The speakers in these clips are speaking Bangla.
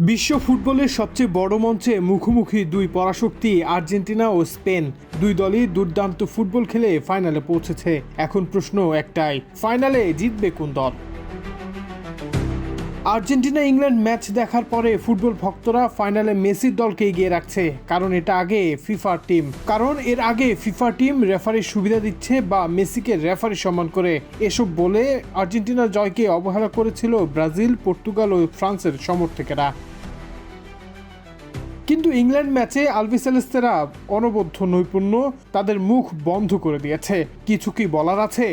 বিশ্ব ফুটবলের সবচেয়ে বড় মঞ্চে মুখোমুখি দুই পরাশক্তি আর্জেন্টিনা ও স্পেন। দুই দলই দুর্দান্ত ফুটবল খেলে ফাইনালে পৌঁছেছে। এখন প্রশ্ন একটাই, ফাইনালে জিতবে কোন দল? আর্জেন্টিনা ইংল্যান্ড ম্যাচ দেখার পরে ফুটবল ভক্তরা ফাইনালে মেসির দলকে এগিয়ে রাখছে, কারণ এর আগে ফিফা টিম রেফারির সুবিধা দিচ্ছে বা মেসিকে রেফারি সম্মান করে। এসব বলে আর্জেন্টিনার জয়কে অবহেলা করেছিল ব্রাজিল, পর্তুগাল ও ফ্রান্সের সমর্থকেরা। কিন্তু ইংল্যান্ড ম্যাচে আলবিসেলেস্তেরা অনবদ্য নৈপুণ্য তাদের মুখ বন্ধ করে দিয়েছে। কিছু কি বলার আছে?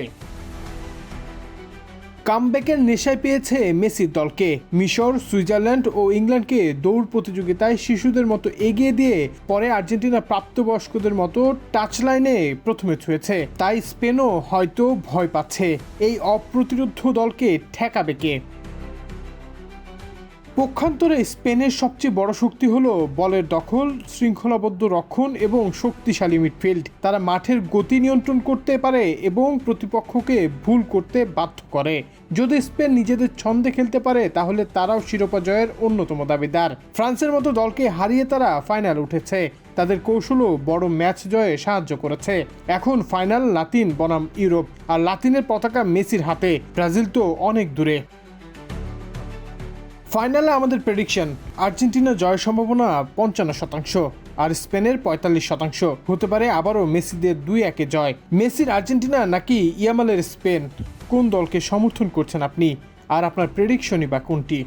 কামব্যাকের নেশায় পেয়েছে মেসির দলকে। মিশর, সুইজারল্যান্ড ও ইংল্যান্ডকে দৌড় প্রতিযোগিতায় শিশুদের মতো এগিয়ে দিয়ে পরে আর্জেন্টিনা প্রাপ্তবয়স্কদের মতো টাচ লাইনে প্রথমে ছুঁয়েছে। তাই স্পেনও হয়তো ভয় পাচ্ছে, এই অপ্রতিরোধ্য দলকে ঠেকাবে কে? পক্ষান্তরে স্পেনের সবচেয়ে বড় শক্তি হলো বলের দখল, শৃঙ্খলাবদ্ধ রক্ষণ এবং শক্তিশালী মিডফিল্ড। তারা মাঠের গতি নিয়ন্ত্রণ করতে পারে এবং প্রতিপক্ষকে ভুল করতে বাধ্য করে। যদি স্পেন নিজেদের ছন্দে খেলতে পারে তাহলে তারাও শিরোপা জয়ের অন্যতম দাবিদার। ফ্রান্সের মতো দলকে হারিয়ে তারা ফাইনাল উঠেছে। তাদের কৌশলও বড় ম্যাচ জয়ে সাহায্য করেছে। এখন ফাইনাল লাতিন বনাম ইউরোপ, আর লাতিনের পতাকা মেসির হাতে। ব্রাজিল তো অনেক দূরে। ফাইনালে আমাদের প্রেডিকশন, আর্জেন্টিনা জয়ের সম্ভাবনা ৫৫%, আর স্পেনের ৪৫%। হতে পারে আবারও মেসিদের ২-১ জয়। মেসির আর্জেন্টিনা নাকি ইয়ামালের স্পেন, কোন দলকে সমর্থন করছেন আপনি? আর আপনার প্রেডিকশনই বা কোনটি?